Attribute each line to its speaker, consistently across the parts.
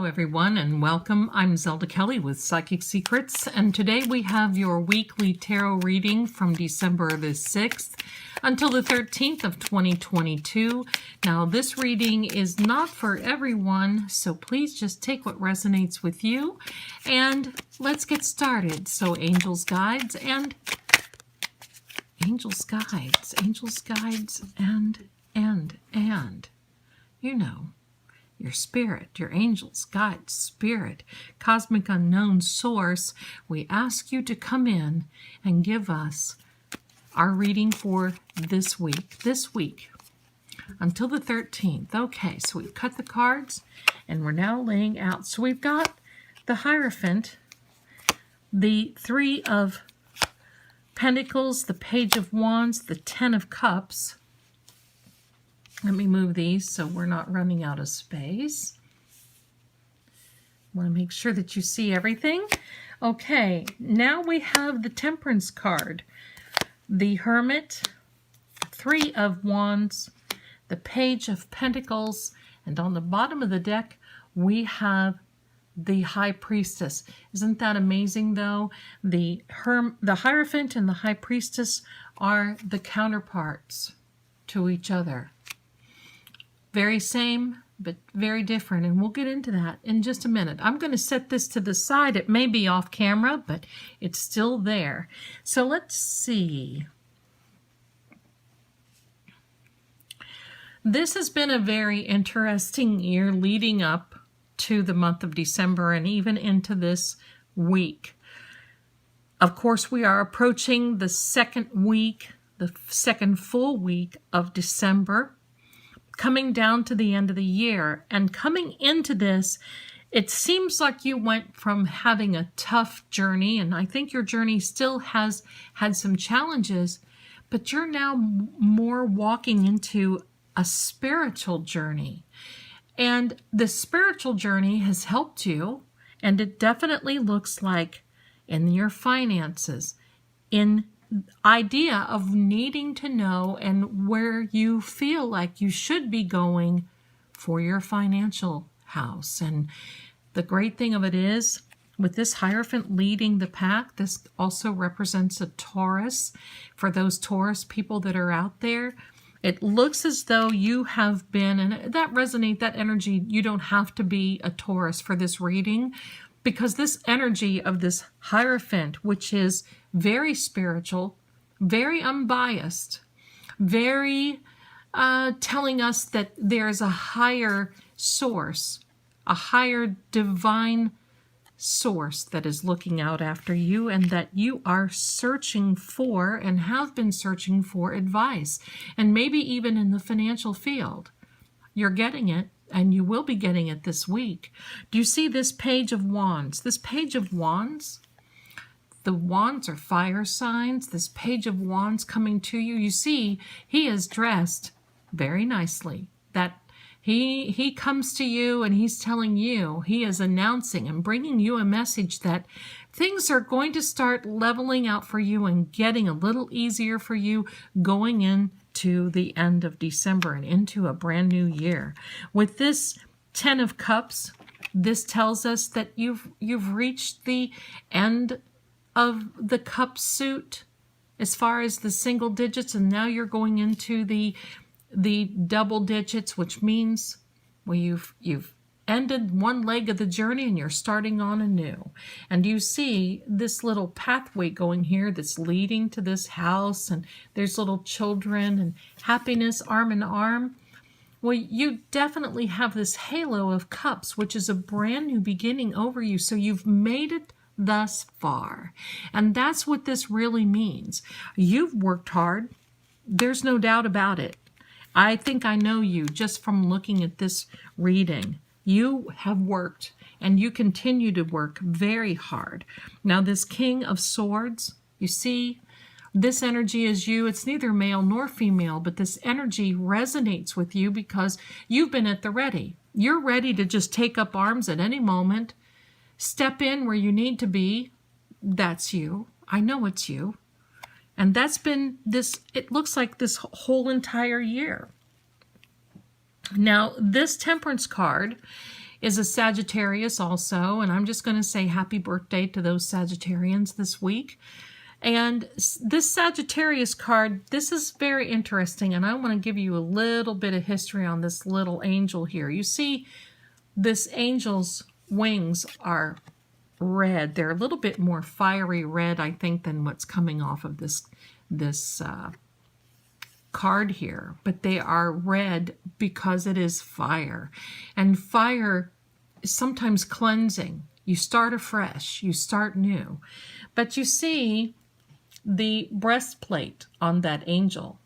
Speaker 1: Hello everyone and welcome. I'm Zelda Kelly with Psychic Secrets, and today we have your weekly tarot reading from December the 6th until the 13th of 2022. Now this reading is not for everyone, so please just take what resonates with you and let's get started. So angels guides and you know, your spirit, your angels, guides, spirit, cosmic unknown source, we ask you to come in and give us our reading for this week until the 13th. Okay, so we've cut the cards and we're now laying out. So we've got the Hierophant, the Three of Pentacles, the Page of Wands, the Ten of Cups. Let me move these so we're not running out of space. Want to make sure that you see everything. Okay, now we have the Temperance card, the Hermit, Three of Wands, the Page of Pentacles, and on the bottom of the deck we have the High Priestess. Isn't that amazing though? The Hierophant and the High Priestess are the counterparts to each other. Very same, but very different, and we'll get into that in just a minute. I'm going to set this to the side. It may be off camera, but it's still there. So let's see. This has been a very interesting year leading up to the month of December and even into this week. Of course, we are approaching the second full week of December, coming down to the end of the year. And coming into this, it seems like you went from having a tough journey, and I think your journey still has had some challenges, but you're now more walking into a spiritual journey. And the spiritual journey has helped you, and it definitely looks like in your finances, in idea of needing to know and where you feel like you should be going for your financial house. And the great thing of it is, with this Hierophant leading the pack, this also represents a Taurus. For those Taurus people that are out there, it looks as though you have been, and that resonates, that energy, you don't have to be a Taurus for this reading, because this energy of this Hierophant, which is very spiritual, very unbiased, very telling us that there's a higher source, a higher divine source that is looking out after you, and that you are searching for and have been searching for advice. And maybe even in the financial field, you're getting it, and you will be getting it this week. Do you see this Page of Wands? This Page of Wands, the wands are fire signs. This Page of Wands coming to you, you see he is dressed very nicely. That he comes to you and he's telling you, he is announcing and bringing you a message that things are going to start leveling out for you and getting a little easier for you going into the end of December and into a brand new year. With this Ten of Cups, this tells us that you've reached the end of the cup suit as far as the single digits, and now you're going into the double digits, which means, well, you've ended one leg of the journey and you're starting on anew. And you see this little pathway going here that's leading to this house, and there's little children and happiness arm in arm. Well, you definitely have this halo of cups, which is a brand new beginning over you. So you've made it thus far. And that's what this really means. You've worked hard. There's no doubt about it. I think I know you just from looking at this reading. You have worked and you continue to work very hard. Now this King of Swords, you see, this energy is you. It's neither male nor female, but this energy resonates with you because you've been at the ready. You're ready to just take up arms at any moment. Step in where you need to be. That's you. I know it's you. And that's been this, it looks like this whole entire year. Now, this Temperance card is a Sagittarius also, and I'm just going to say happy birthday to those Sagittarians this week. And this Sagittarius card, this is very interesting, and I want to give you a little bit of history on this little angel here. You see, this angel's wings are red. They're a little bit more fiery red, I think, than what's coming off of this card here. But they are red because it is fire. And fire is sometimes cleansing. You start afresh. You start new. But you see the breastplate on that angel.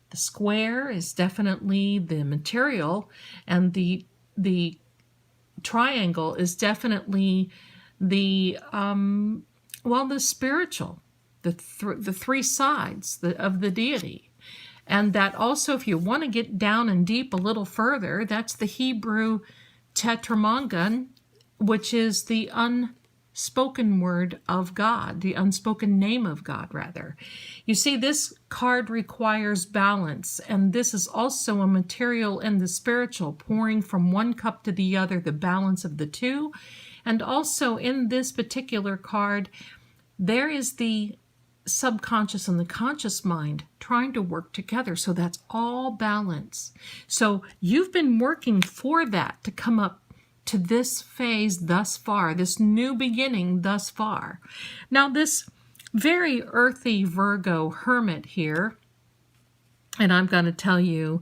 Speaker 1: The square is definitely the material, and the triangle is definitely the the spiritual, the three sides of the deity. And that also, if you want to get down and deep a little further, that's the Hebrew tetragrammaton, which is the unspoken word of God, the unspoken name of God, rather. You see, this card requires balance, and this is also a material in the spiritual, pouring from one cup to the other, the balance of the two. And also in this particular card, there is the subconscious and the conscious mind trying to work together. So that's all balance. So you've been working for that to come up to this phase thus far, this new beginning thus far. Now this very earthy Virgo hermit here, and I'm going to tell you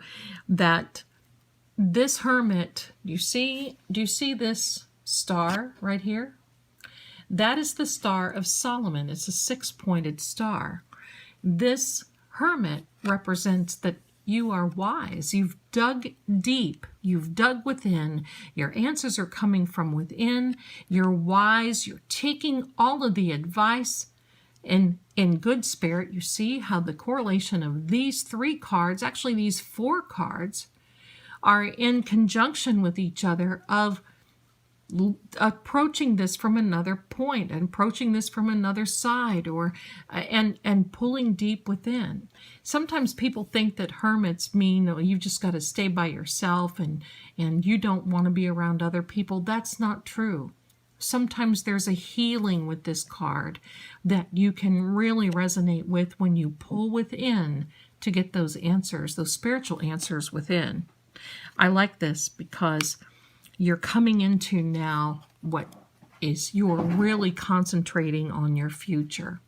Speaker 1: that this hermit, do you see this star right here? That is the Star of Solomon. It's a six-pointed star. This hermit represents that you are wise. You've dug deep. You've dug within. Your answers are coming from within. You're wise. You're taking all of the advice in good spirit. You see how the correlation of these three cards, actually these four cards, are in conjunction with each other of approaching this from another point and approaching this from another side, or and pulling deep within. Sometimes people think that hermits mean, oh, you've just got to stay by yourself and you don't want to be around other people. That's not true. Sometimes there's a healing with this card that you can really resonate with when you pull within to get those answers, those spiritual answers within. I like this because you're coming into now what is you're really concentrating on your future.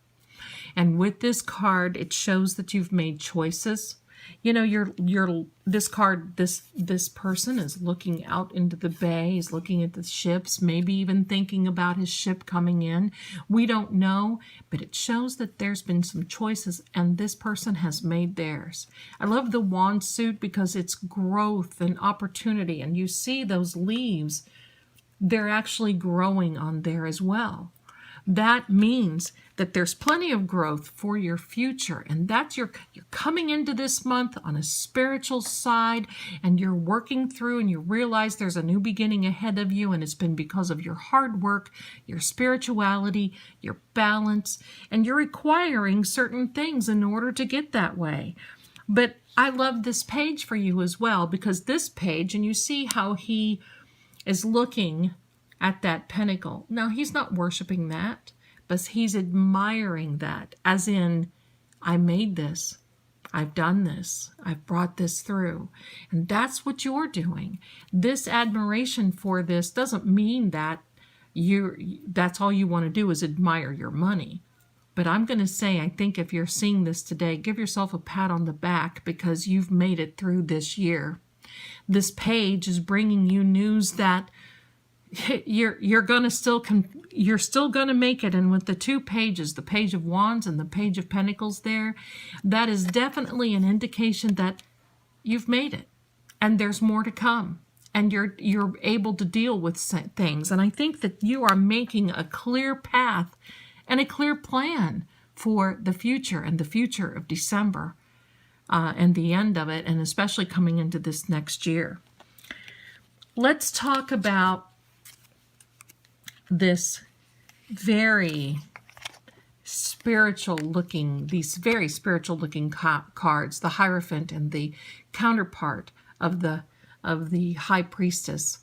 Speaker 1: And with this card, it shows that you've made choices. You know, this card, this person is looking out into the bay, he's looking at the ships, maybe even thinking about his ship coming in. We don't know, but it shows that there's been some choices and this person has made theirs. I love the wand suit because it's growth and opportunity, and you see those leaves, they're actually growing on there as well. That means that there's plenty of growth for your future, and that's you're coming into this month on a spiritual side, and you're working through, and you realize there's a new beginning ahead of you, and it's been because of your hard work, your spirituality, your balance, and you're requiring certain things in order to get that way. But I love this page for you as well, because this page, and you see how he is looking at that pentacle. Now, he's not worshiping that, but he's admiring that, as in, I made this, I've done this, I've brought this through. And that's what you're doing. This admiration for this doesn't mean that that's all you want to do is admire your money. But I'm going to say, I think if you're seeing this today, give yourself a pat on the back because you've made it through this year. This page is bringing you news that you're still going to make it. And with the two pages, the page of wands and the page of pentacles there, that is definitely an indication that you've made it and there's more to come, and you're able to deal with things. And I think that you are making a clear path and a clear plan for the future, and the future of December and the end of it, and especially coming into this next year. Let's talk about this these very spiritual looking cards, the Hierophant and the counterpart of the High Priestess.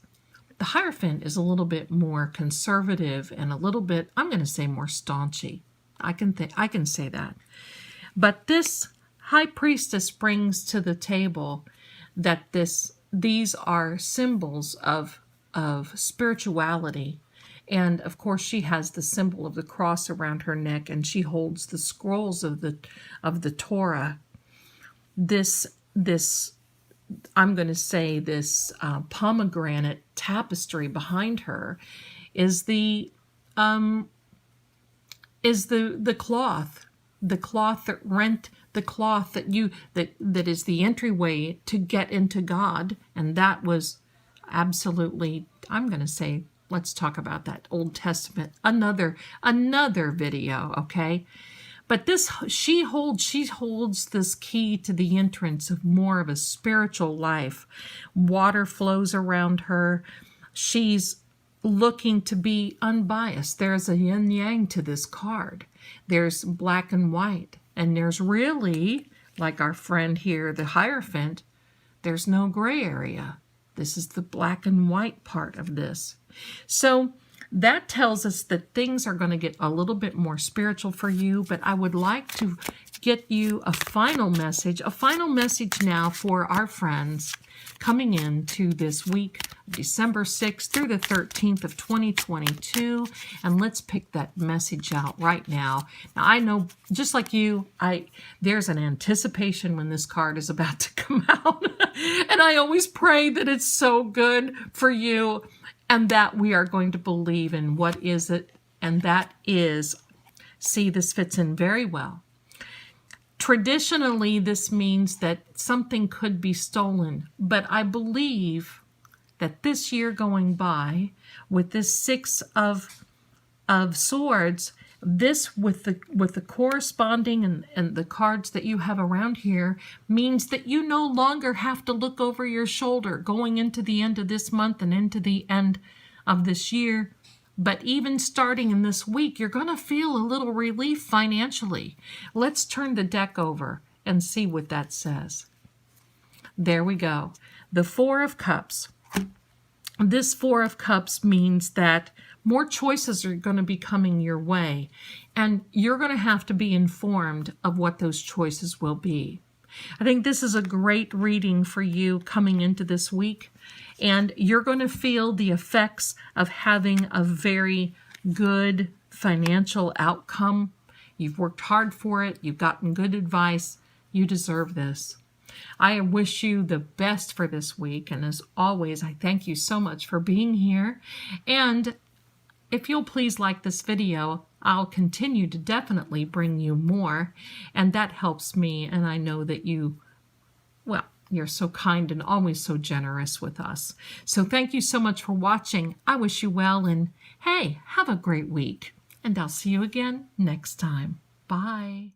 Speaker 1: The Hierophant is a little bit more conservative and a little bit, I'm going to say, more staunchy. I can say that. But this High Priestess brings to the table that these are symbols of spirituality. And of course, she has the symbol of the cross around her neck, and she holds the scrolls of the Torah. This I'm going to say this pomegranate tapestry behind her is the cloth that is the entryway to get into God. And that was absolutely, I'm going to say, let's talk about that Old Testament another video, okay? But she holds this key to the entrance of more of a spiritual life. Water flows around her. She's looking to be unbiased. There's a yin yang to this card. There's black and white. And there's really, like our friend here, the Hierophant, there's no gray area. This is the black and white part of this. So that tells us that things are going to get a little bit more spiritual for you, but I would like to get you a final message now for our friends coming into this week, December 6th through the 13th of 2022, and let's pick that message out right now. Now, I know, just like you, there's an anticipation when this card is about to come out, and I always pray that it's so good for you, and that we are going to believe in what is it, and that is, see, this fits in very well. Traditionally, this means that something could be stolen, but I believe that this year going by, with this Six of Swords, this with the corresponding and the cards that you have around here means that you no longer have to look over your shoulder going into the end of this month and into the end of this year. But even starting in this week, you're going to feel a little relief financially. Let's turn the deck over and see what that says. There we go. The Four of Cups. This Four of Cups means that more choices are going to be coming your way, and you're going to have to be informed of what those choices will be. I think this is a great reading for you coming into this week, and you're going to feel the effects of having a very good financial outcome. You've worked hard for it. You've gotten good advice. You deserve this. I wish you the best for this week, and as always, I thank you so much for being here. And if you'll please like this video, I'll continue to definitely bring you more, and that helps me, and I know that you're so kind and always so generous with us. So thank you so much for watching. I wish you well, and hey, have a great week, and I'll see you again next time. Bye.